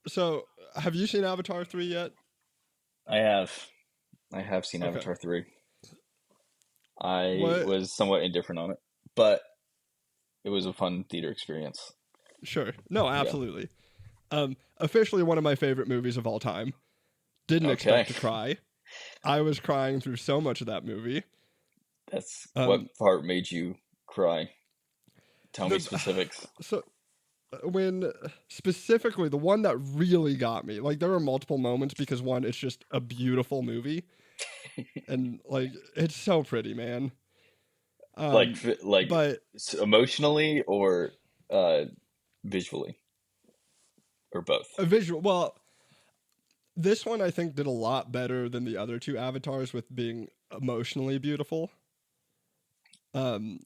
So, have you seen Avatar 3 yet? I have. I have seen Okay. Avatar 3. I What? was somewhat indifferent on it, but it was a fun theater experience. Sure. No, Yeah. absolutely. Officially one of my favorite movies of all time. Didn't Okay. expect to cry. I was crying through so much of that movie. That's Um, what part made you cry? Tell me the specifics. so when specifically the one that really got me, like there were multiple moments because one, it's just a beautiful movie, and like it's so pretty, man. Like Um, like but emotionally or uh visually or both. a visual, well, this one I think did a lot better than the other two avatars with being emotionally beautiful. Um,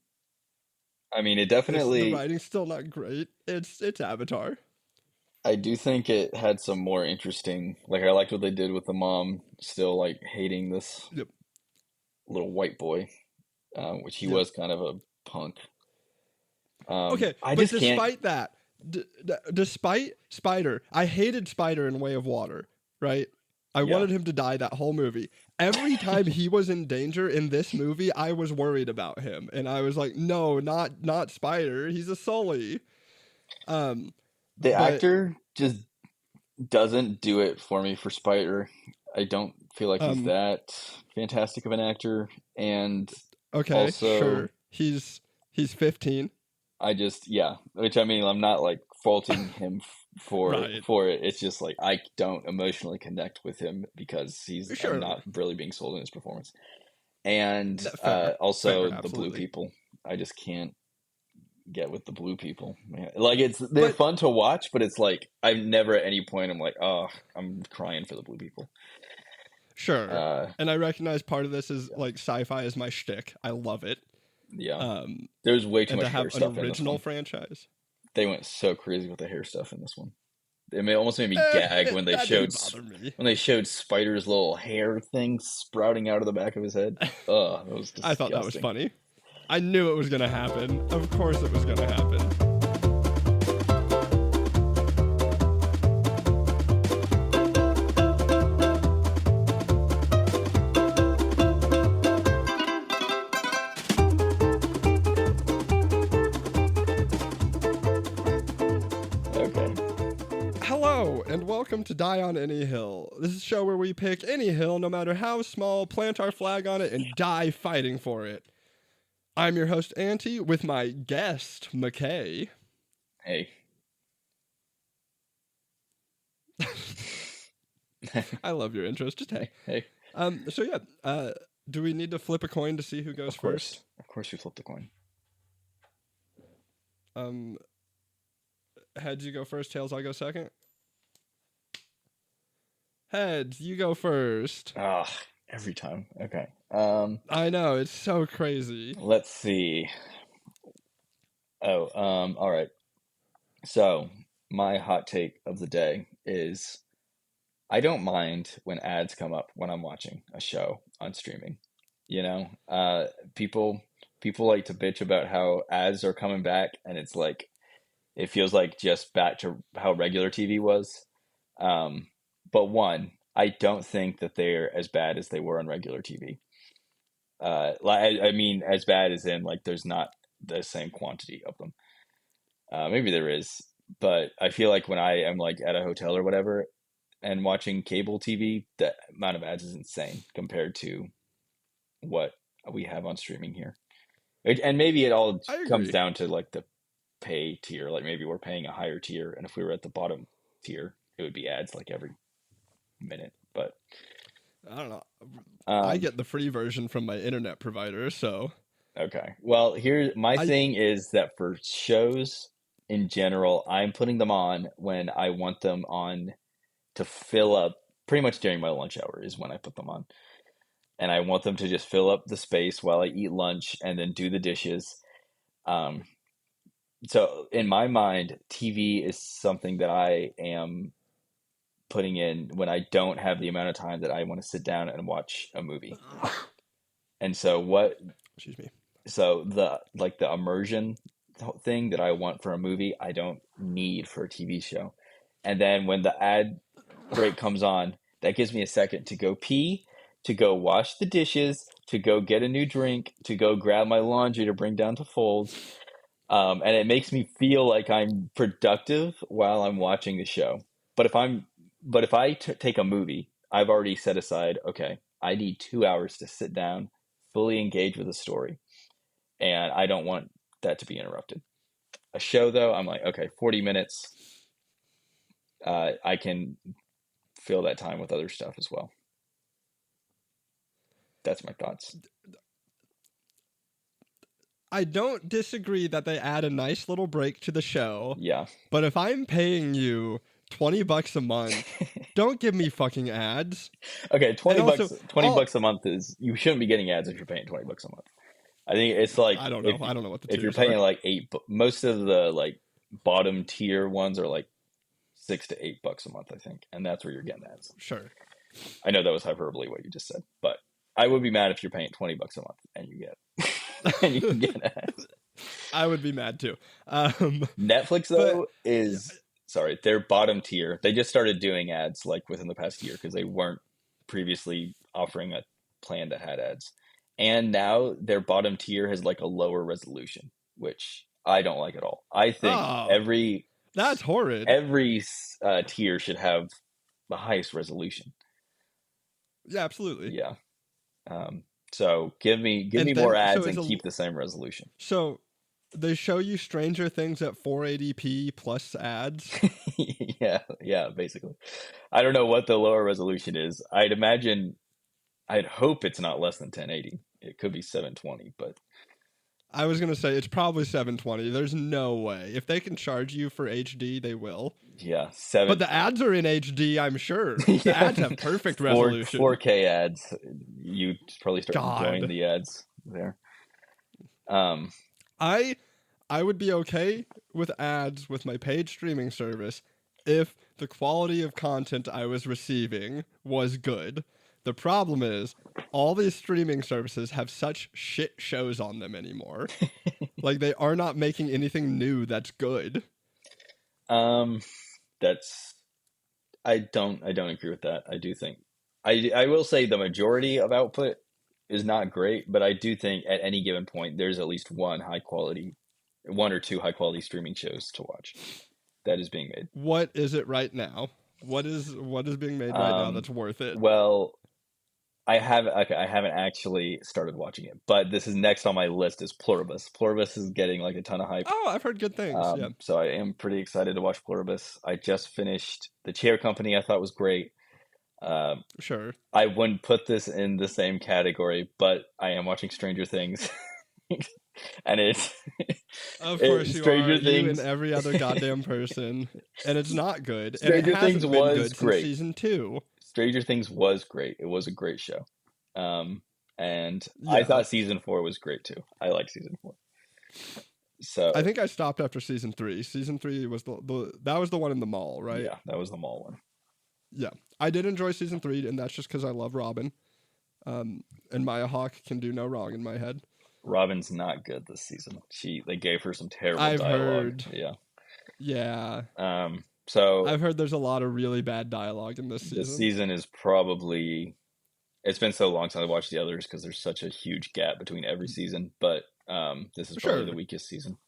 I mean, it the definitely writing's still not great. It's Avatar. I do think it had some more interesting, like I liked what they did with the mom still like hating this Yep. little white boy, which he Yep. was kind of a punk. Okay, I but just can't. despite that, despite Spider, I hated Spider in Way of Water. Right. I Yeah, wanted him to die that whole movie. Every time he was in danger in this movie, I was worried about him, and I was like, "No, not Spider. He's a Sully." Um, the but actor just doesn't do it for me for Spider. I don't feel like he's um, that fantastic of an actor, and okay, also sure. He's 15. I just yeah, which I mean I'm not like faulting him Right. for it. It's just like I don't emotionally connect with him because I'm Sure. not really being sold in his performance. And No, fair. also Fair, the blue absolutely. people. I just can't get with the blue people. Man. Like they're But fun to watch, but it's like I've never at any point I'm like, oh, I'm crying for the blue people. sure. Uh, And I recognize part of this is like sci-fi is my shtick. I love it. yeah, Um, there's way too and to much hair have an stuff in this original one. franchise, They went so crazy with the hair stuff in this one. Almost made me gag that didn't bother me. when they showed Spider's little hair thing sprouting out of the back of his head. Ugh, it was I thought that was disgusting. funny. I knew it was gonna happen. Of course, it was gonna happen. Okay. Hello, and welcome to Die on Any Hill. This is a show where we pick any hill, no matter how small, plant our flag on it, and die fighting for it. I'm your host, Anty, with my guest, Mckay. Hey. I love your intros. Just hey. Hey. So yeah, do we need to flip a coin to see who goes Of course. first? Of course you flipped the coin. Um, Heads, you go first. Tails, I go second. Heads, you go first. Ah, every time. Okay. I know, it's so crazy. Let's see. Oh, all right. So, my hot take of the day is I don't mind when ads come up when I'm watching a show on streaming. You know, people like to bitch about how ads are coming back, and it's like it feels like just back to how regular TV was. Um, but one, I don't think that they're as bad as they were on regular TV. Like I mean, as bad as in like there's not the same quantity of them. Maybe there is, but I feel like when I am like at a hotel or whatever and watching cable TV, the amount of ads is insane compared to what we have on streaming here. And maybe it all I comes agree. down to like the pay tier. Like maybe we're paying a higher tier, and if we were at the bottom tier, it would be ads like every minute. But I don't know. I um, get the free version from my internet provider, so okay. Well, here my I thing is that for shows in general, I'm putting them on when I want them on to fill up. Pretty much during my lunch hour is when I put them on, and I want them to just fill up the space while I eat lunch and then do the dishes. Um, so in my mind, TV is something that I am putting in when I don't have the amount of time that I want to sit down and watch a movie. And so excuse me. the like the immersion thing that I want for a movie, I don't need for a TV show. And then when the ad break comes on, that gives me a second to go pee, to go wash the dishes, to go get a new drink, to go grab my laundry to bring down to fold. And it makes me feel like I'm productive while I'm watching the show. But if I take a movie, I've already set aside, okay, I need 2 hours to sit down, fully engage with the story. And I don't want that to be interrupted. A show, though, I'm like, okay, 40 minutes. I can fill that time with other stuff as well. That's my thoughts. I don't disagree that they add a nice little break to the show. Yeah. But if I'm paying you $20 a month, don't give me fucking ads. Okay, $20 also, bucks a month is, you shouldn't be getting ads if you're paying $20 a month. I think it's like, I don't know. I don't know what the tiers if you're paying are. like most of the like bottom tier ones are like $6 to $8 a month, I think, and that's where you're getting ads. Sure. I know that was hyperbole what you just said, but I would be mad if you're paying $20 a month and you get ads. I would be mad too. Netflix though sorry, their bottom tier. They just started doing ads like within the past year because they weren't previously offering a plan that had ads. And now their bottom tier has like a lower resolution, which I don't like at all. I think that's horrid. Every tier should have the highest resolution. Yeah, absolutely. Yeah. So give me more ads and keep the same resolution. So they show you Stranger Things at 480p plus ads. yeah, basically. I don't know what the lower resolution is. I'd hope it's not less than 1080. It could be 720, but I was going to say it's probably 720. There's no way. If they can charge you for HD, they will. Yeah, But the ads are in HD, I'm sure. The ads have perfect resolution. 4K ads. You probably start enjoying the ads there. I would be okay with ads with my paid streaming service if the quality of content I was receiving was good. The problem is all these streaming services have such shit shows on them anymore. Like they are not making anything new that's good. I don't agree with that. I do think I will say the majority of output is not great, but I do think at any given point there's at least one or two high quality streaming shows to watch that is being made. What is it right now? What is being made right now that's worth it? Well, I haven't actually started watching it, but this is next on my list is Pluribus. Pluribus is getting like a ton of hype. Oh, I've heard good things. Yeah. So I am pretty excited to watch Pluribus. I just finished The Chair Company. I thought was great. Sure. I wouldn't put this in the same category, but I am watching Stranger Things. And it's of course Stranger Things. You and every other goddamn person, and it's not good. Stranger Things was great. Since season 2. Stranger Things was great. It was a great show, and I thought season 4 was great too. I like season 4. So I think I stopped after season 3. Season 3 was that was the one in the mall, right? Yeah, that was the mall one. Yeah, I did enjoy season 3, and that's just because I love Robin, and Maya Hawke can do no wrong in my head. Robin's not good this season. They gave her some terrible I've dialogue. Heard. Yeah. So I've heard there's a lot of really bad dialogue in this season. This season is probably, it's been so long since I watched the others because there's such a huge gap between every season. But this is probably the weakest season.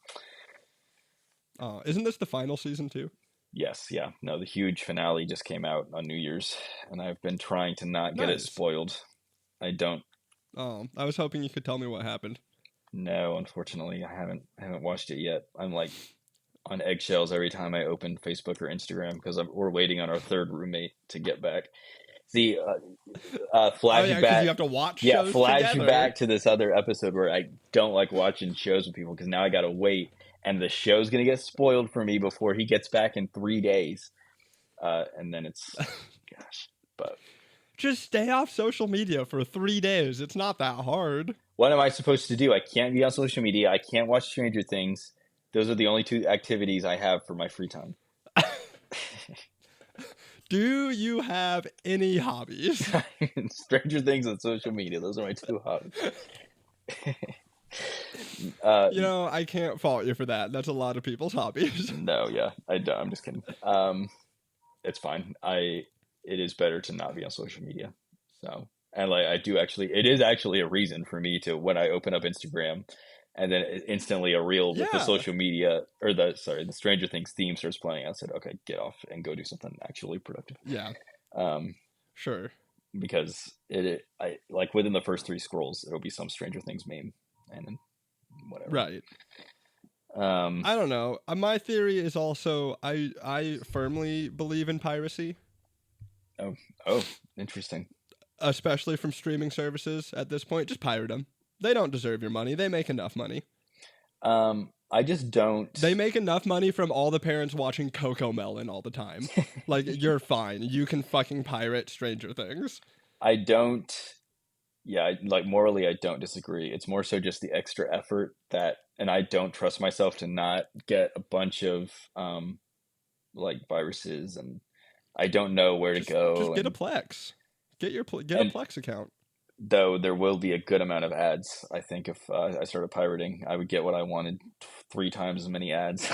Isn't this the final season too? Yes. Yeah. No, the huge finale just came out on New Year's, and I've been trying to not get it spoiled. I don't. Oh, I was hoping you could tell me what happened. No, unfortunately, I haven't watched it yet. I'm like on eggshells every time I open Facebook or Instagram because we're waiting on our third roommate to get back. See, flashback. You have to watch shows flashback to this other episode where I don't like watching shows with people because now I got to wait, and the show's gonna get spoiled for me before he gets back in 3 days, and then it's gosh, but. Just stay off social media for 3 days. It's not that hard. What am I supposed to do? I can't be on social media. I can't watch Stranger Things. Those are the only 2 activities I have for my free time. Do you have any hobbies? Stranger Things and social media. Those are my 2 hobbies. I can't fault you for that. That's a lot of people's hobbies. No, yeah. I'm just kidding. it's fine. It is better to not be on social media. So, and like I do actually, it is actually a reason for me to, when I open up Instagram and then instantly a reel with the Yeah, social media or the Stranger Things theme starts playing, I said, okay, get off and go do something actually productive. yeah, Um, sure. because I like within the first 3 scrolls, it'll be some Stranger Things meme and then whatever. Right. Um, I don't know. My theory is also I firmly believe in piracy, oh, interesting. especially from streaming services at this point. Just pirate them. They don't deserve your money. They make enough money. I just don't. They make enough money from all the parents watching Coco Melon all the time. Like, you're fine. You can fucking pirate Stranger Things. I don't. Yeah, like morally, I don't disagree. It's more so just the extra effort that, and I don't trust myself to not get a bunch of like viruses, and I don't know where to go. Just get a Plex. Get a Plex account. Though there will be a good amount of ads. I think if I started pirating, I would get what I wanted 3 times as many ads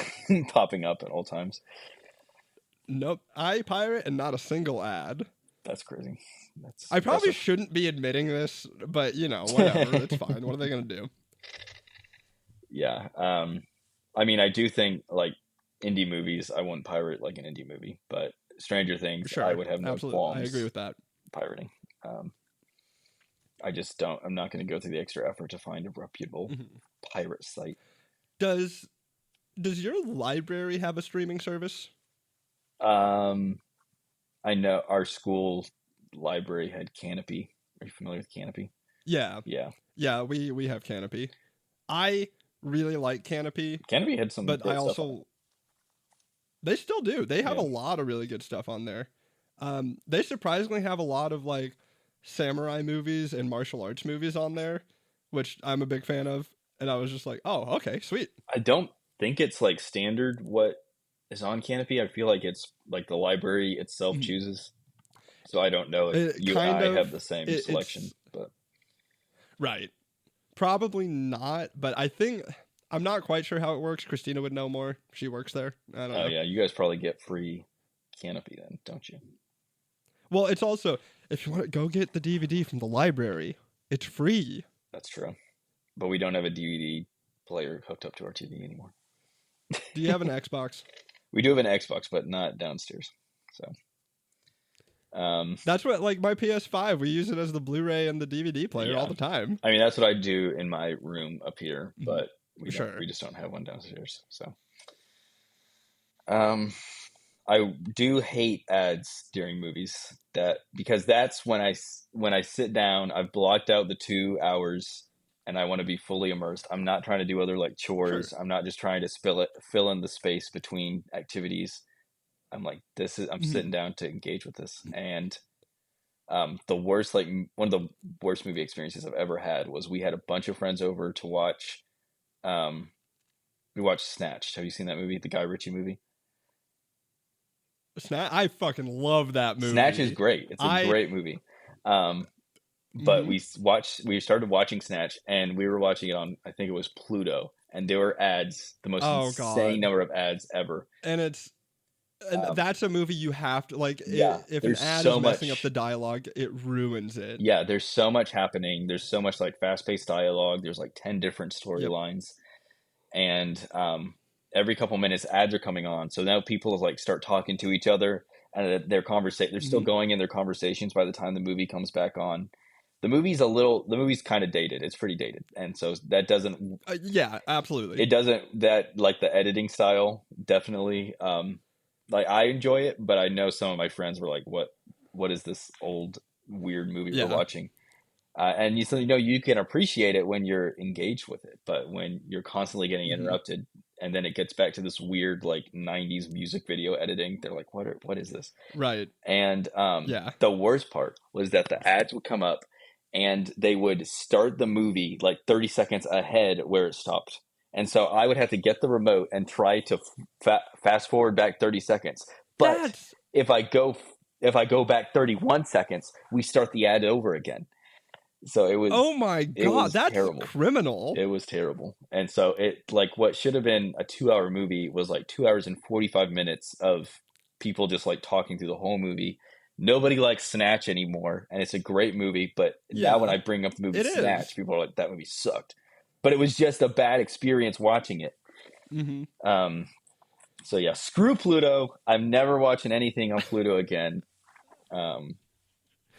popping up at all times. Nope. I pirate and not a single ad. That's crazy. I probably shouldn't be admitting this, but whatever. It's fine. What are they gonna do? Yeah. I mean, I do think like indie movies, I wouldn't pirate like an indie movie, but Stranger Things, Sure, I would have no absolutely. qualms. I agree with that. Pirating. I just don't. I'm not going to go through the extra effort to find a reputable pirate site. Does your library have a streaming service? I know our school library had Canopy. Are you familiar with Canopy? Yeah. Yeah. Yeah, we have Canopy. I really like Canopy. Canopy had some but good I stuff also on it. They still do. They have Yeah. a lot of really good stuff on there. They surprisingly have a lot of like samurai movies and martial arts movies on there, which I'm a big fan of. And I was just like, oh, okay, sweet. I don't think it's like standard what is on Canopy. I feel like it's like the library itself chooses. So I don't know if you and I have the same selection, but right. Probably not, but I'm not quite sure how it works. Christina would know more. She works there. I don't know. Oh yeah, you guys probably get free Canopy then, don't you? Well, it's also, if you want to go get the DVD from the library, it's free. That's true. But we don't have a DVD player hooked up to our TV anymore. Do you have an Xbox? We do have an Xbox, but not downstairs. So that's what, like my PS5, we use it as the Blu-ray and the DVD player all the time. I mean, that's what I do in my room up here, but we just don't have one downstairs. So I do hate ads during movies because that's when I sit down, I've blocked out the 2 hours and I want to be fully immersed. I'm not trying to do other like chores. Sure. I'm not just trying to fill in the space between activities. I'm like, I'm sitting down to engage with this. And the worst, like one of the worst movie experiences I've ever had was we had a bunch of friends over to watch, we watched Snatched. Have you seen that movie? The Guy Ritchie movie? I fucking love that movie. Snatch is great. It's a great movie. But we started watching Snatch and we were watching it on, I think it was Pluto, and there were ads, the most insane number of ads ever. And that's a movie you have to like. If an ad is messing up the dialogue, it ruins it. Yeah, there's so much happening. There's so much like fast-paced dialogue. There's like 10 different storylines, and every couple minutes ads are coming on. So now people like start talking to each other, and they're still going in their conversations by the time the movie comes back on. The movie's kind of dated. It's pretty dated, and so that doesn't. Yeah, absolutely. It doesn't like the editing style definitely. Like I enjoy it, but I know some of my friends were like, "What is this old weird movie we're watching?" And you can appreciate it when you're engaged with it, but when you're constantly getting interrupted, and then it gets back to this weird like '90s music video editing, they're like, "What is this?" Right. And the worst part was that the ads would come up, and they would start the movie like 30 seconds ahead where it stopped. And so I would have to get the remote and try to fast forward back 30 seconds. But if I go back 31 seconds, we start the ad over again. So it was. Oh my God, that's terrible. Criminal. It was terrible. And so it like what should have been a 2-hour movie was like 2 hours and 45 minutes of people just like talking through the whole movie. Nobody likes Snatch anymore, and it's a great movie. But now when Yeah, I bring up the movie it Snatch, is. people are like, "That movie sucked," but it was just a bad experience watching it. Mm-hmm. So yeah, screw Pluto. I'm never watching anything on Pluto again. Um,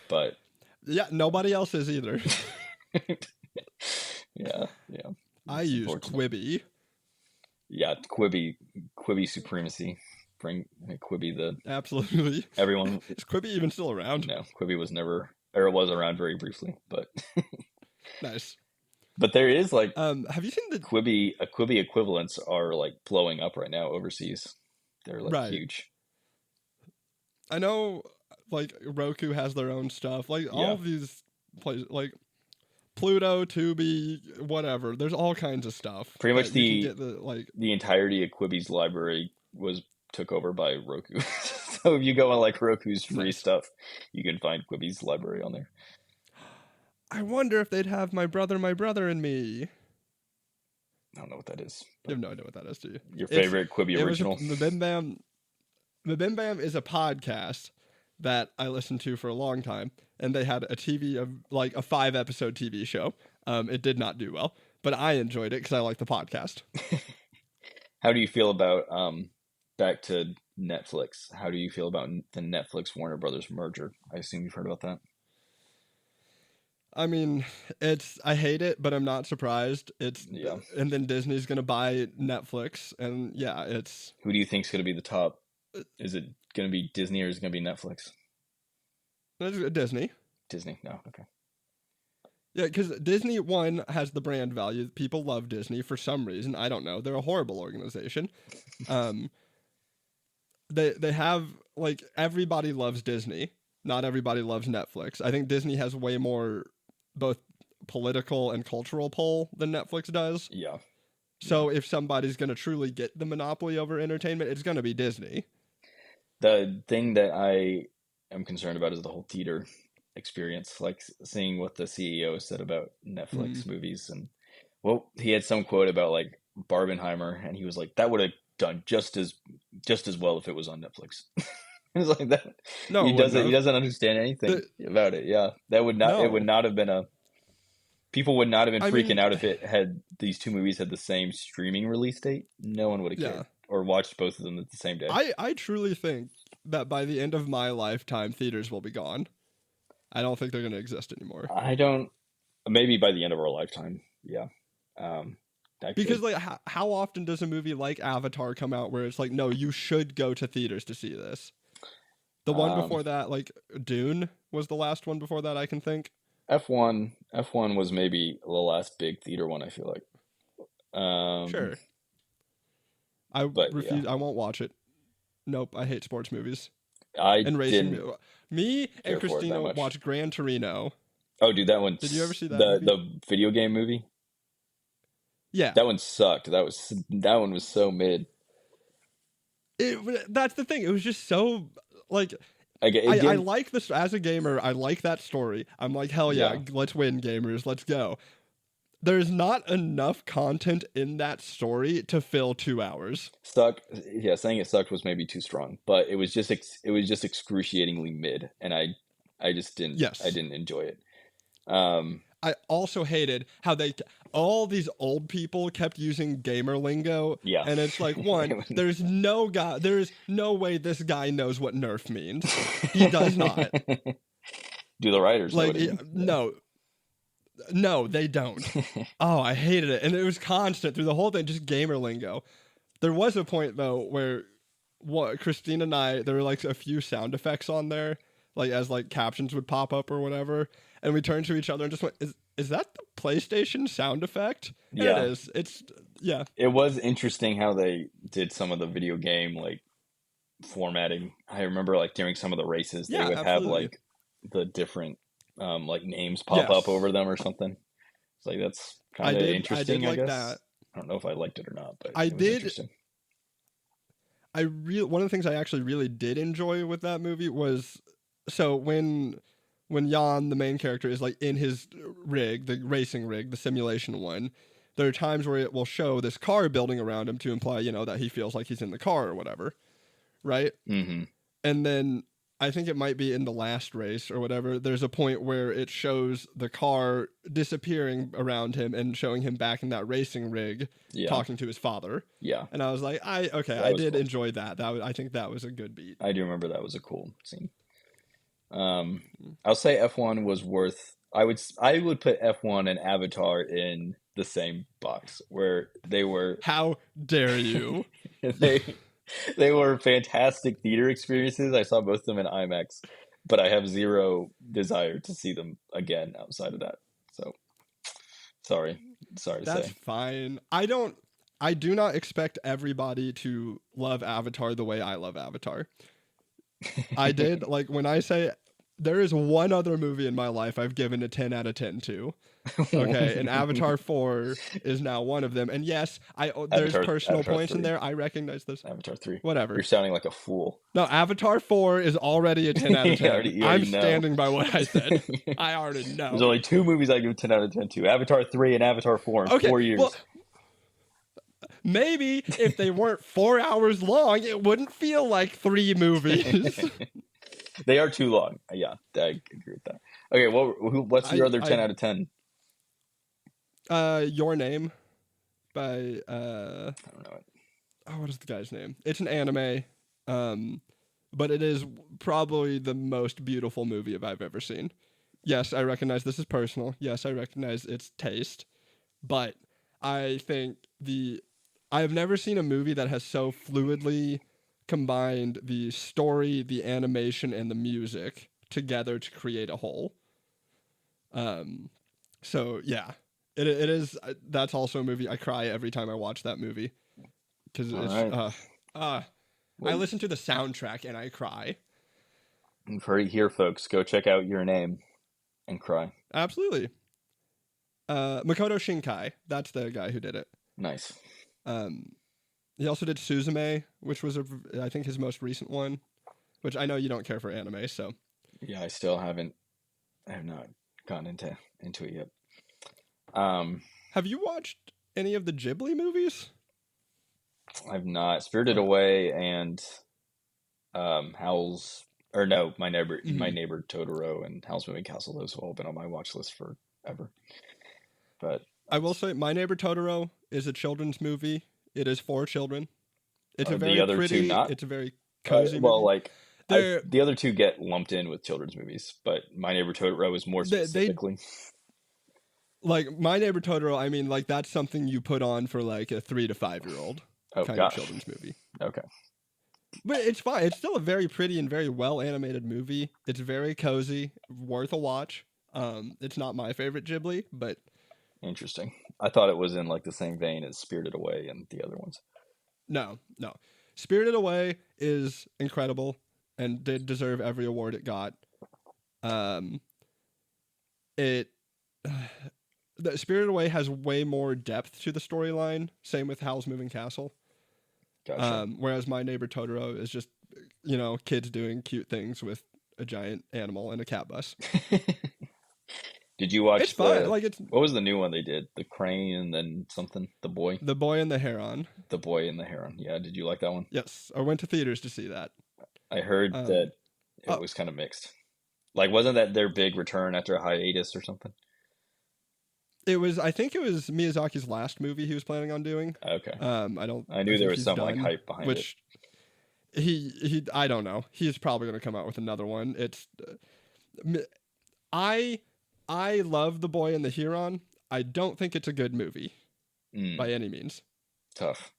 but Yeah, nobody else is either. yeah, I it's use unfortunate. Quibi. Yeah, Quibi supremacy. Bring Quibi the Absolutely. everyone. Is Quibi even still around? No, Quibi was never, or it was around very briefly, but Nice. but there is like Have you seen the Quibi equivalents are like blowing up right now overseas. They're like right? huge. I know, like Roku has their own stuff. Like all Yeah, of these places, like Pluto, Tubi, whatever. There's all kinds of stuff pretty much that you can get. The like the entirety of Quibi's library was took over by Roku. So if you go on like Roku's free nice. stuff, you can find Quibi's library on there. I wonder if they'd have my brother, and me. I don't know what that is, You but have no idea what that is, do you? your It's favorite Quibi it was original? the Bim Bam. The Bim Bam is a podcast that I listened to for a long time, and they had a TV of like a 5-episode TV show. It did not do well, but I enjoyed it because I like the podcast. How do you feel about back to Netflix? How do you feel about the Netflix Warner Brothers merger? I assume you've heard about that. I mean, I hate it, but I'm not surprised. Yeah. And then Disney's gonna buy Netflix, and yeah, it's Who do you think's going to be the top? Is it going to be Disney or is it going to be Netflix? Disney. Disney. No. Okay. Yeah, because Disney one has the brand value. People love Disney for some reason. I don't know. They're a horrible organization. Um, they have like everybody loves Disney. Not everybody loves Netflix. I think Disney has way more both political and cultural pull than Netflix does. Yeah. So if somebody's going to truly get the monopoly over entertainment, it's going to be Disney. The thing that I am concerned about is the whole theater experience, like seeing what the CEO said about Netflix movies. And well, he had some quote about like Barbenheimer, and he was like, that would have done just as well if it was on Netflix. It's like that. No, He it wouldn't doesn't. He have. doesn't understand anything about it. Yeah, that would not. It would No. not have been a. People would not have been I freaking mean, out if it had these two movies had the same streaming release date. No one would have yeah. cared or watched both of them at the same day. I truly think that by the end of my lifetime, theaters will be gone. I don't think they're going to exist anymore. I don't. Maybe by the end of our lifetime. Yeah. Because like, how often does a movie like Avatar come out where it's like, no, you should go to theaters to see this? The one before that, like Dune, was the last one before that I can think. F1 was maybe the last big theater one. I feel like. Sure. I refuse. Yeah. I won't watch it. Nope. I hate sports movies. And racing. Me and Christina watched Gran Torino. Oh, dude, that one. Did you ever see that? The video game movie? Yeah. That one sucked. That one was so mid. That's the thing. It was just so like. I like this as a gamer. I like that story. I'm like, hell yeah, let's win, gamers. Let's go. There's not enough content in that story to fill 2 hours. Yeah, saying it sucked was maybe too strong, but it was just excruciatingly mid, and I just didn't. Yes. I didn't enjoy it. I also hated how all these old people kept using gamer lingo. Yeah. And it's like, one, there's no way this guy knows what nerf means. He does not. Do the writers like know No, they don't. Oh, I hated it. And it was constant through the whole thing, just gamer lingo. There was a point though where Christine and I, there were like a few sound effects on there, like as like captions would pop up or whatever. And we turned to each other and just went, is that the PlayStation sound effect? And yeah. It is. It was interesting how they did some of the video game like formatting. I remember like during some of the races, they would have like the different like names pop up over them or something. It's like that's kind of interesting. I guess. That. I don't know if I liked it or not, but it was interesting. One of the things I actually really did enjoy with that movie was when Jan, the main character, is like in his rig, the racing rig, the simulation one, there are times where it will show this car building around him to imply, that he feels like he's in the car or whatever. right? Mm-hmm. And then I think it might be in the last race or whatever. There's a point where it shows the car disappearing around him and showing him back in that racing rig, Yeah. talking to his father. Yeah. And I was like, I did cool. enjoy that. I think that was a good beat. I do remember that was a cool scene. I'll say F1 was worth. I would put F1 and Avatar in the same box where they were. How dare you? They were fantastic theater experiences. I saw both of them in IMAX, but I have zero desire to see them again outside of that. So sorry to That's say. fine. I do not expect everybody to love Avatar the way I love Avatar. I did, like, when I say there is one other movie in my life I've given a 10 out of 10 to. Okay, and Avatar 4 is now one of them. And yes, there's personal Avatar points 3. in there. I recognize this. Avatar 3. Whatever. You're sounding like a fool. No, Avatar 4 is already a 10 out of 10. You already I'm know. standing by what I said. I already know. There's only 2 movies I give 10 out of 10 to. Avatar 3 and Avatar 4 in 4 years. Well, maybe if they weren't 4 hours long, it wouldn't feel like 3 movies. They are too long. Yeah, I agree with that. Okay, what's your other 10 out of 10? Your Name by I don't know it. Oh, what is the guy's name? It's an anime, but it is probably the most beautiful movie I've ever seen. Yes, I recognize this is personal. Yes, I recognize its taste, but I think I have never seen a movie that has so fluidly combined the story, the animation, and the music together to create a whole. So yeah, it is. That's also a movie I cry every time I watch that movie because it's. Right. I listen to the soundtrack and I cry. You've heard it here, folks. Go check out Your Name and cry. Absolutely. Makoto Shinkai. That's the guy who did it. Nice. He also did Suzume, which was I think his most recent one, which I know you don't care for anime, so. Yeah, I have not gotten into it yet. Have you watched any of the Ghibli movies? I've not. Spirited Away and Howl's, or no, My Neighbor Totoro and Howl's Moving Castle. Those have all been on my watch list forever. But I will say, My Neighbor Totoro is a children's movie. It is for children. It's a very pretty. It's a very cozy. Well, movie. the other two get lumped in with children's movies, but My Neighbor Totoro is more specifically. Like My Neighbor Totoro, I mean, like that's something you put on for like a 3 to 5 year old kind of children's movie. Okay. But it's fine. It's still a very pretty and very well animated movie. It's very cozy, worth a watch. It's not my favorite Ghibli, but interesting. I thought it was in like the same vein as Spirited Away and the other ones. No. Spirited Away is incredible and did deserve every award it got. The Spirited Away has way more depth to the storyline. Same with Howl's Moving Castle. Gotcha. Whereas My Neighbor Totoro is just, kids doing cute things with a giant animal and a cat bus. Did you watch? It's fun. What was the new one they did? The Crane and then something. The Boy and the Heron. The Boy and the Heron. Yeah. Did you like that one? Yes, I went to theaters to see that. I heard that it was kind of mixed. Like, wasn't that their big return after a hiatus or something? I think it was Miyazaki's last movie he was planning on doing. Okay. I knew there was some like hype behind it. Which he I don't know. He's probably going to come out with another one. It's I love The Boy and the Heron. I don't think it's a good movie by any means. Tough.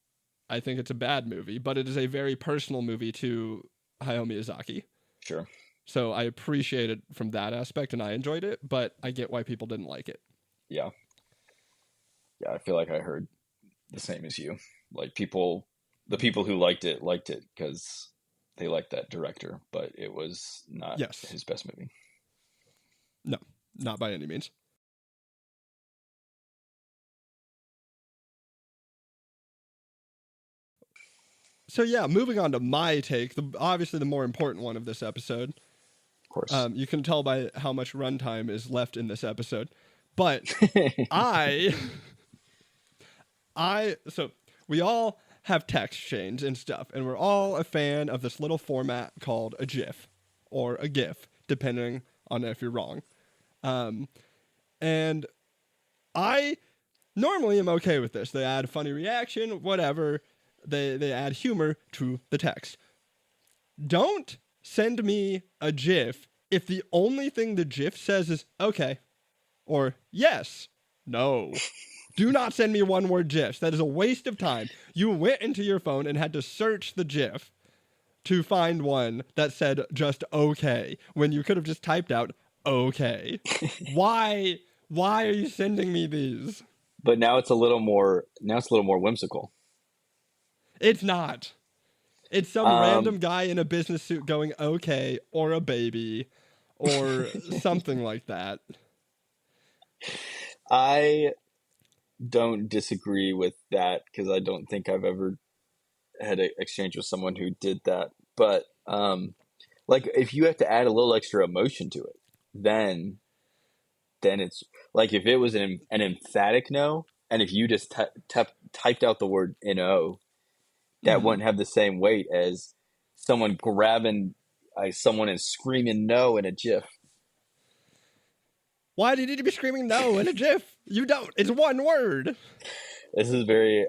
I think it's a bad movie, but it is a very personal movie to Hayao Miyazaki. Sure. So I appreciate it from that aspect, and I enjoyed it, but I get why people didn't like it. Yeah. Yeah, I feel like I heard the same as you. Like the people who liked it because they liked that director, but it was not his best movie. No, not by any means. So yeah, moving on to my take, obviously the more important one of this episode. Of course. You can tell by how much runtime is left in this episode. But so we all have text chains and stuff, and we're all a fan of this little format called a GIF or a GIF, depending on if you're wrong. And I normally am okay with this. They add funny reaction, whatever. They add humor to the text. Don't send me a GIF if the only thing the GIF says is okay or yes. No. Do not send me one-word GIFs. That is a waste of time. You went into your phone and had to search the GIF to find one that said just okay when you could have just typed out okay. Why are you sending me these? But now it's a little more whimsical. It's not. It's some random guy in a business suit going okay or a baby or something like that. I don't disagree with that because I don't think I've ever had an exchange with someone who did that. But like if you have to add a little extra emotion to it, then it's like if it was an emphatic no, and if you just typed out the word no, that wouldn't have the same weight as someone grabbing someone and screaming no in a GIF. Why do you need to be screaming no in a GIF? You don't. It's one word. This is very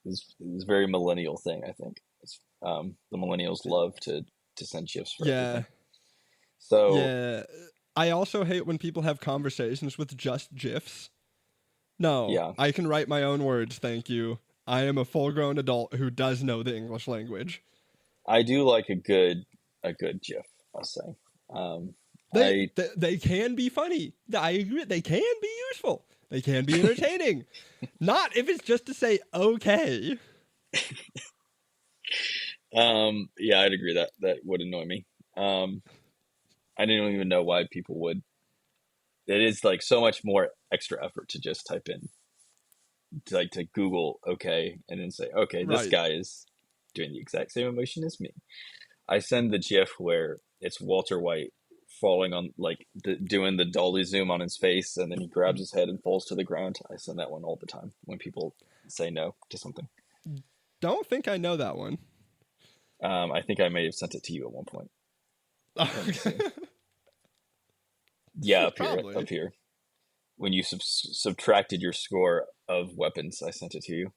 this is very millennial thing, I think. The millennials love to send GIFs for everything. So yeah. I also hate when people have conversations with just GIFs. No, yeah. I can write my own words, thank you. I am a full-grown adult who does know the English language. I do like a good GIF, I'll say. They can be funny. I agree. They can be useful. They can be entertaining. Not if it's just to say okay. Yeah, I'd agree that would annoy me. I didn't even know why people would. It is like so much more extra effort to just type in, to Google okay and then say okay, Right. This guy is doing the exact same emotion as me. I send the GIF where it's Walter White falling on doing the dolly zoom on his face, and then he grabs his head and falls to the ground. I send that one all the time when people say no to something. Don't think I know that one. I think I may have sent it to you at one point. Okay. Yeah, Probably. up here. When you subtracted your score of weapons, I sent it to you.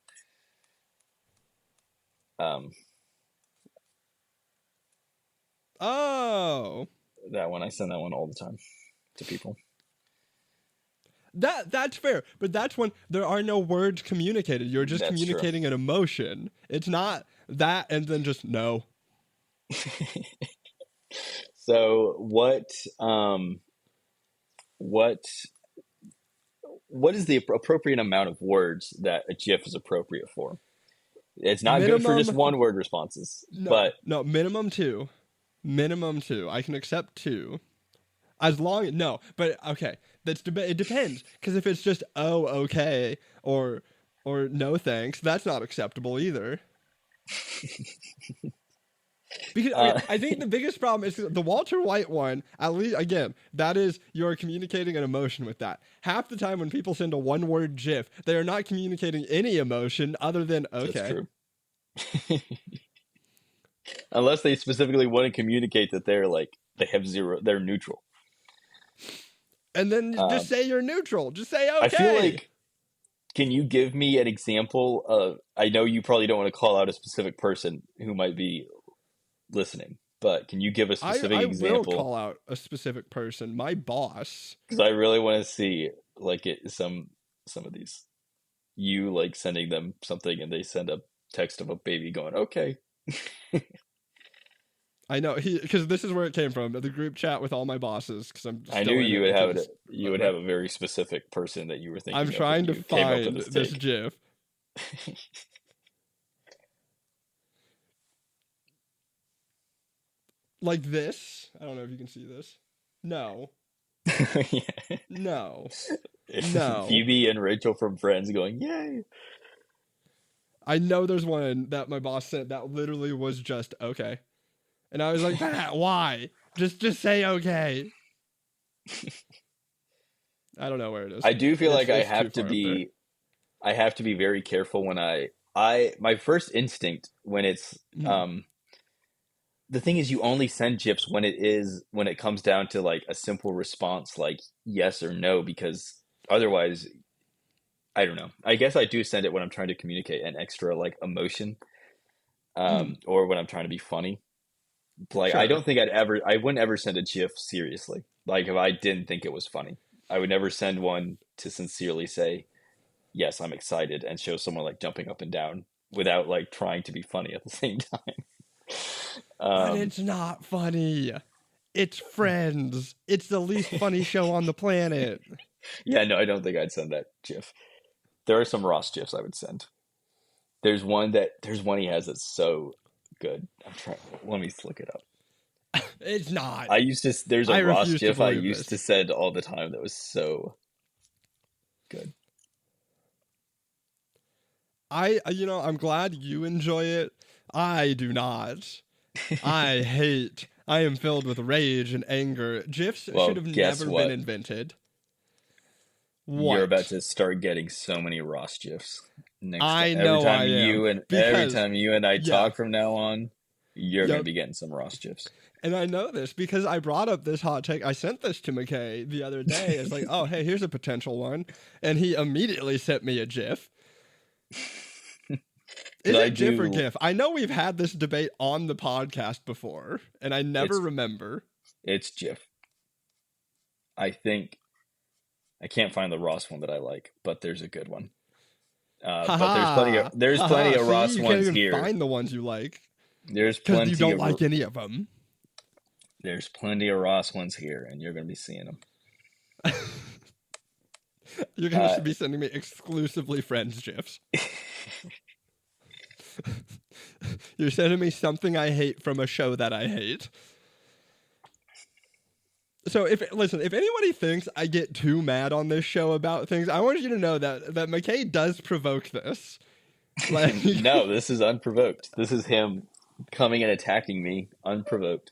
Oh. That one, I send that one all the time to people. That's fair, but that's when there are no words communicated. You're just That's communicating an emotion. It's not that and then just no. So what is the appropriate amount of words that a GIF is appropriate for? It's not good for just one word responses. No, minimum 2. Minimum 2. I can accept 2. As long but okay, it depends, because if it's just okay or no thanks, that's not acceptable either. Because I think the biggest problem is the Walter White one. At least again, that is you're communicating an emotion with that. Half the time when people send a one-word GIF, they are not communicating any emotion other than okay. That's true. Unless they specifically want to communicate that they're they're neutral. And then just say you're neutral. Just say okay. I feel like, can you give me an example of, I know you probably don't want to call out a specific person who might be listening, but can you give a specific example? I will call out a specific person, my boss. Because I really want to see some of these. You sending them something and they send a text of a baby going, okay. I know, because this is where it came from, the group chat with all my bosses. Because I knew you would have a very specific person that you were thinking. I'm trying to find this GIF. Like this. I don't know if you can see this. No. Yeah. No. Phoebe and Rachel from Friends going, yay. I know there's one that my boss sent that literally was just okay. And I was like, why? Just say okay. I don't know where it is. I do feel like I have to be very careful when I my first instinct when it's the thing is, you only send GIFs when it comes down to like a simple response like yes or no, because otherwise, I don't know. I guess I do send it when I'm trying to communicate an extra like emotion, or when I'm trying to be funny. Like I Sure. don't think I wouldn't ever send a GIF seriously. Like if I didn't think it was funny, I would never send one to sincerely say, yes, I'm excited, and show someone like jumping up and down without like trying to be funny at the same time. But it's not funny. It's Friends. It's the least funny show on the planet. Yeah, no, I don't think I'd send that GIF. There are some Ross GIFs I would send. There's one he has that's so good. Let me look it up. It's not. There's I a Ross refuse to GIF I believe used to this. send all the time that was so good. I'm glad you enjoy it. I do not. I hate. I am filled with rage and anger. GIFs Well, should have guess never what? been invented. You're about What? to start getting so many Ross GIFs next I time. know I am. Every Because, time you and I yeah. talk from now on, you're gonna Yep. be getting some Ross GIFs. And I know this because I brought up this hot take. I sent this to Mckay the other day. It's like, oh, hey, here's a potential one. And he immediately sent me a GIF. Is it GIF or GIF? I know we've had this debate on the podcast before, and I never remember. It's GIF. I think I can't find the Ross one that I like, but there's a good one. But there's plenty of Ross you ones can't even here. Find the ones you like. There's plenty. Because you don't like any of them. There's plenty of Ross ones here, and you're going to be seeing them. You're going to be sending me exclusively Friends GIFs. You're sending me something I hate from a show that I hate. So if anybody thinks I get too mad on this show about things, I want you to know that Mckay does provoke this. Like, no, this is unprovoked. This is him coming and attacking me unprovoked.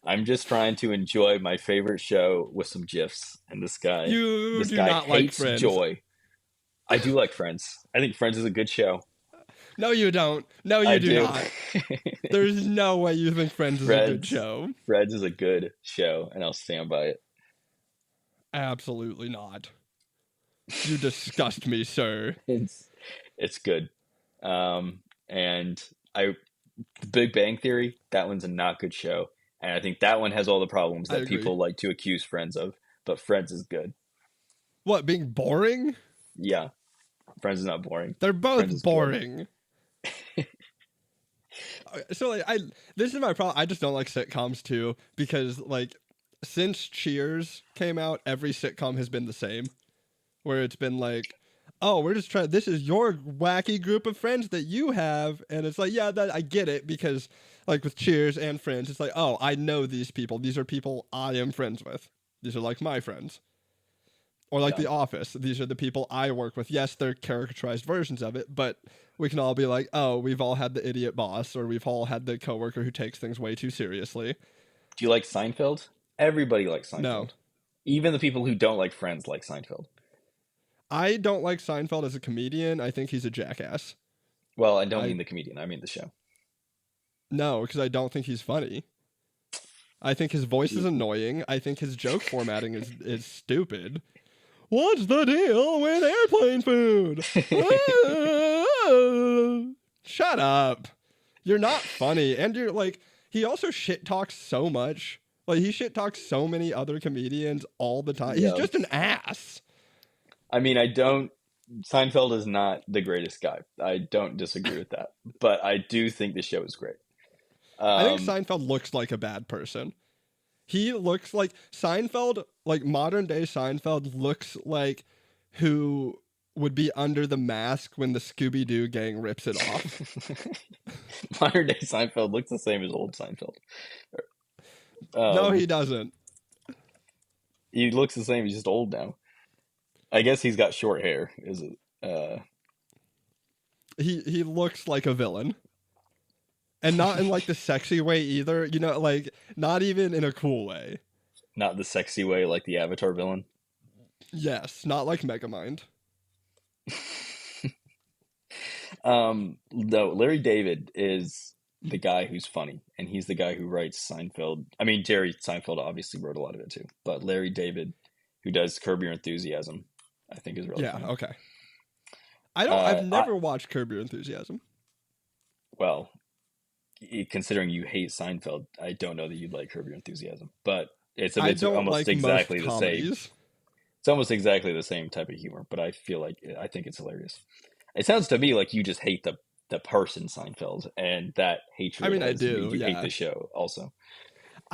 I'm just trying to enjoy my favorite show with some GIFs, and this guy not hates like Friends. joy. I do like Friends. I think Friends is a good show. No, you don't. No, you do not. There's no way you think Friends is a good show. Friends is a good show, and I'll stand by it. Absolutely not. You disgust me, sir. It's good. And The Big Bang Theory, that one's a not good show. And I think that one has all the problems that people like to accuse Friends of. But Friends is good. What, being boring? Yeah. Friends is not boring. They're both boring. So like this is my problem. I just don't like sitcoms too, because like since Cheers came out, every sitcom has been the same. Where it's been like, oh, we're just trying, this is your wacky group of friends that you have, and it's like, yeah, that I get it, because like with Cheers and Friends, it's like, oh, I know these people. These are people I am friends with. These are like my friends. Or like The Office. These are the people I work with. Yes, they're caricaturized versions of it, but we can all be like, oh, we've all had the idiot boss, or we've all had the coworker who takes things way too seriously. Do you like Seinfeld? Everybody likes Seinfeld. No. Even the people who don't like Friends like Seinfeld. I don't like Seinfeld as a comedian. I think he's a jackass. Well, I don't mean the comedian. I mean the show. No, because I don't think he's funny. I think his voice is annoying. I think his joke formatting is stupid. What's the deal with airplane food? Shut up. You're not funny. And you're like, he also shit talks so much. Like, he shit talks so many other comedians all the time. He's just an ass. I mean, Seinfeld is not the greatest guy. I don't disagree with that. But I do think the show is great. I think Seinfeld looks like a bad person. He looks like Seinfeld, like modern day Seinfeld looks like who would be under the mask when the Scooby-Doo gang rips it off. Modern day Seinfeld looks the same as old Seinfeld. No, he doesn't. He looks the same. He's just old now. I guess he's got short hair. Is it? He looks like a villain. And not in like the sexy way either, you know, like not even in a cool way. Not the sexy way like the Avatar villain? Yes, not like Megamind. No, Larry David is the guy who's funny, and he's the guy who writes Seinfeld. I mean, Jerry Seinfeld obviously wrote a lot of it too, but Larry David, who does Curb Your Enthusiasm, I think is really Yeah, funny. okay. I've I never watched Curb Your Enthusiasm. well, considering you hate Seinfeld, I don't know that you'd like Curb Your Enthusiasm, but I it's don't almost like most exactly the same. comedies. It's almost exactly the same type of humor, but I think it's hilarious. It sounds to me like you just hate the person Seinfeld, and that I hatred mean, I has made do, you hate yeah. the show also.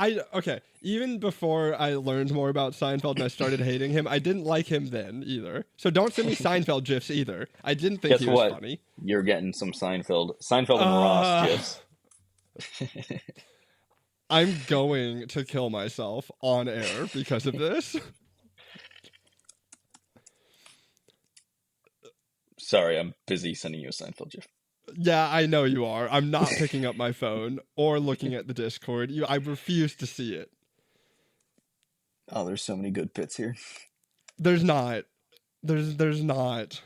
Okay, even before I learned more about Seinfeld and I started hating him, I didn't like him then either. So don't send me Seinfeld gifs either. I didn't think Guess he was what? funny. You're getting some Seinfeld and Ross Uh, gifs. I'm going to kill myself on air because of this. Sorry, I'm busy sending you a Seinfeld gif. Yeah, I know you are. I'm not picking up my phone or looking at the Discord. I refuse to see it. Oh, there's so many good bits here. There's not. There's not.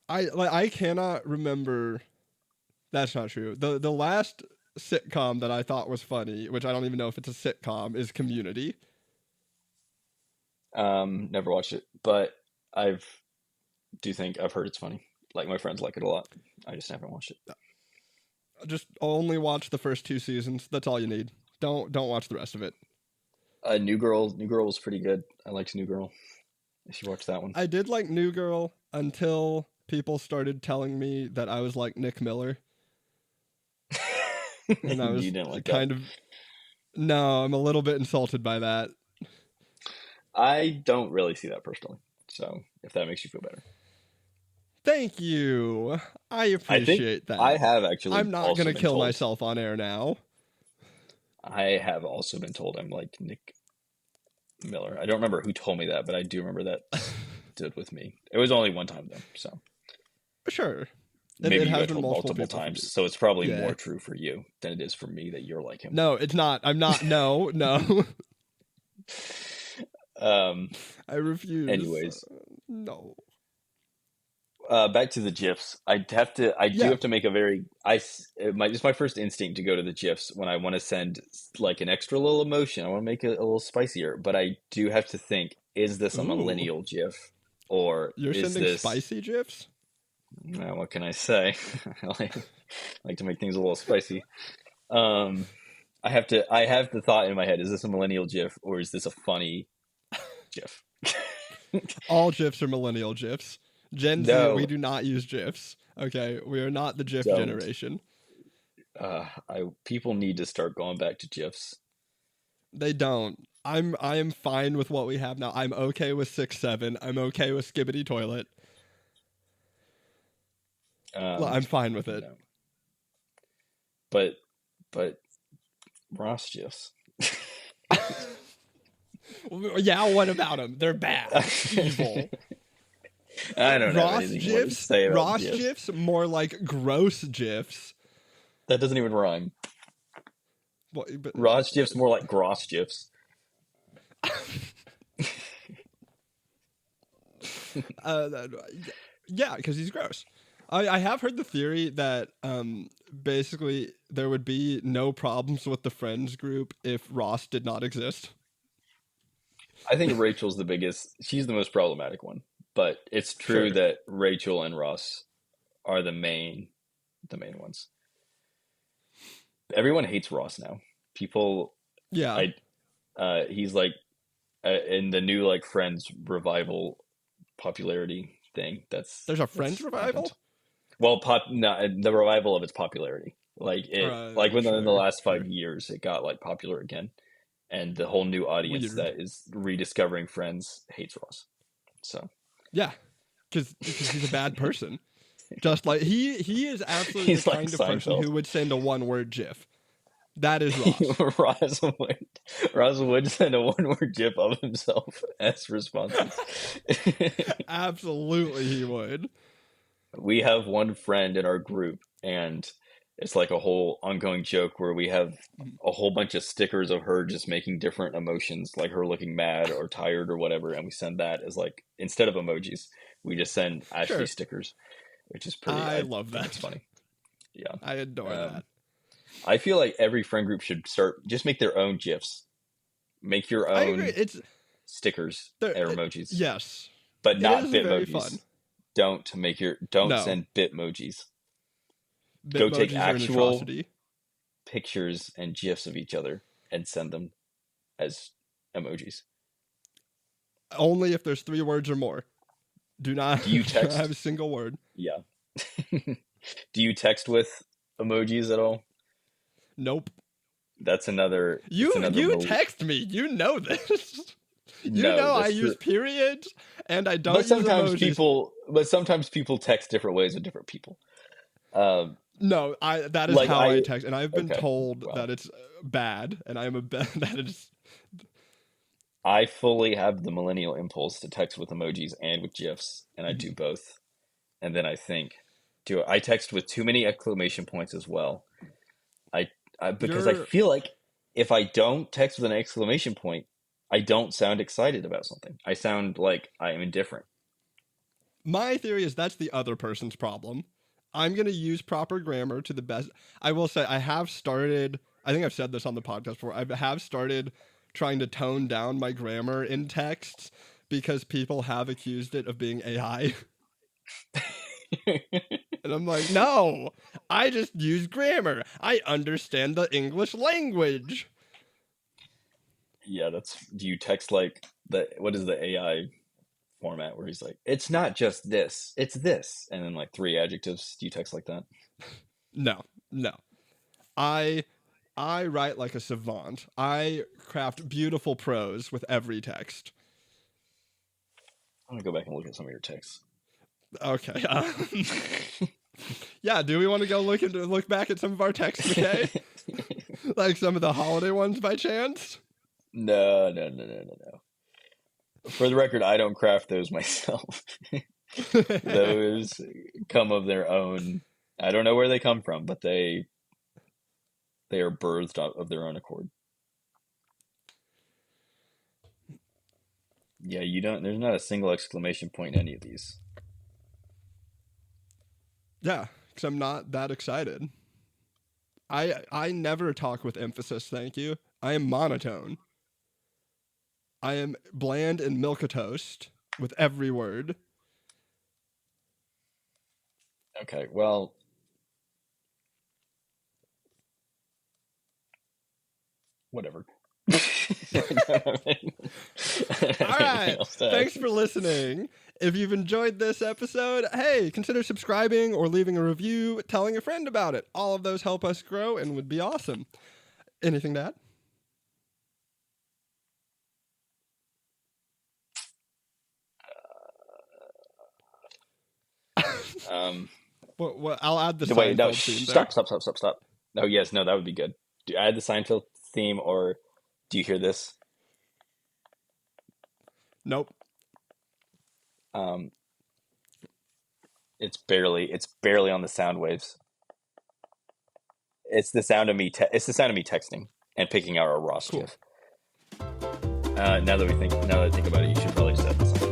I cannot remember. That's not true. The last sitcom that I thought was funny, which I don't even know if it's a sitcom, is Community. Never watched it, but I've do think I've heard it's funny. Like my friends like it a lot. I just haven't watched it. Just only watch the first 2 seasons. That's all you need. Don't watch the rest of it. New Girl was pretty good. I liked New Girl. If you watched that one. I did like New Girl until people started telling me that I was like Nick Miller. And I was You didn't like kind that. of no, I'm a little bit insulted by that. I don't really see that personally. So if that makes you feel better. Thank you. I I think appreciate that. I have actually I'm not also going to been kill told. myself on air now. I have also been told I'm like Nick Miller. I don't remember who told me that, but I do remember that did with me. It was only one time though, so Sure. maybe It you has got been told multiple people from times. you. So it's probably Yeah. more true for you than it is for me that you're like him. No, it's not. I'm not. No, no. I refuse. Anyways, No. back to the GIFs. I do have to make a very it's my first instinct to go to the GIFs when I want to send like an extra little emotion. I want to make it a little spicier, but I do have to think: is this a Ooh. millennial GIF, or You're is sending this? spicy gifs? What can I say? I like to make things a little spicy. I have the thought in my head: is this a millennial GIF or is this a funny GIF? All gifs are millennial gifs. Gen Z, we No, do not use gifs. Okay, we are not the GIF don't. generation. People need to start going back to GIFs. They don't. I am fine with what we have now. I'm okay with 6-7. I'm okay with Skibbity Toilet. I'm fine with it. No. But Ross GIFs. Yeah, what about them? They're bad. Evil. I don't know Ross anything more to GIFs? say about Ross GIFs. GIFs? More like gross GIFs. That doesn't even rhyme. Well, but, Ross GIFs more like Gross GIFs. yeah, because he's gross. I have heard the theory that basically there would be no problems with the Friends group if Ross did not exist. I think Rachel's the biggest. She's the most problematic one. But it's true Sure. that Rachel and Ross are the main ones. Everyone hates Ross now. People, Yeah. he's like in the new like Friends revival popularity thing. There's a Friends that's revival? happened. Well, the revival of its popularity. Like like within the last 5 years, it got like popular again, and the whole new audience Weird. that is rediscovering Friends hates Ross. So Yeah, because he's a bad person. Just like he is absolutely He's the like kind of person Seinfeld. who would send a one-word GIF. That is Ross. Ross would send a one-word GIF of himself as responses. Absolutely, he would. We have one friend in our group, and it's like a whole ongoing joke where we have a whole bunch of stickers of her just making different emotions, like her looking mad or tired or whatever, and we send that as like, instead of emojis, We just send Ashley Sure. stickers, which is pretty. I love think that. It's funny. Yeah, I adore that. I feel like every friend group should just make their own GIFs. Make your I agree. own It's stickers or emojis. Yes, but it not is very Bitmojis. fun. Don't send Bitmojis. Go take Bitmojis are an actual atrocity. pictures and GIFs of each other and send them as emojis. Only if there's 3 words or more. Do not Do you text? have a single word. Yeah. Do you text with emojis at all? Nope. That's another. You text me. You know this. You No, know I that's use true. periods and I don't But sometimes use emojis. sometimes people text different ways with different people. No, that is Like how I text, and I've been okay, told well. that it's bad, and I am a bad. That is. I fully have the millennial impulse to text with emojis and with GIFs, and I do both. And then I think, I text with too many exclamation points as well. Because I feel like if I don't text with an exclamation point, I don't sound excited about something. I sound like I am indifferent. My theory is that's the other person's problem. I'm going to use proper grammar to the best. I will say I have started, I think I've said this on the podcast before, I have started trying to tone down my grammar in texts because people have accused it of being AI. And I'm like, no, I just use grammar. I understand the English language. Yeah, do you text like what is the AI format where he's like, it's not just this, it's this, and then like 3 adjectives? Do you text like that? No. I write like a savant. I craft beautiful prose with every text. I'm gonna go back and look at some of your texts. Okay. Yeah, do we want to go look back at some of our texts, Mckay? Like some of the holiday ones by chance? No. For the record, I don't craft those myself. Those come of their own. I don't know where they come from, but they are birthed out of their own accord. Yeah, there's not a single exclamation point in any of these. Yeah, because I'm not that excited. I never talk with emphasis, thank you. I am monotone. I am bland and milquetoast with every word. Okay, well, whatever. All right. Thanks for listening. If you've enjoyed this episode, hey, consider subscribing or leaving a review, telling a friend about it. All of those help us grow and would be awesome. Anything to add? Well, I'll add the Seinfeld theme there. Stop. Oh, yes, no, that would be good. Do you add the Seinfeld theme, or do you hear this? Nope. It's barely on the sound waves. It's the sound of me. It's the sound of me texting and picking out a Ross GIF. Now that I think about it, you should probably set this up.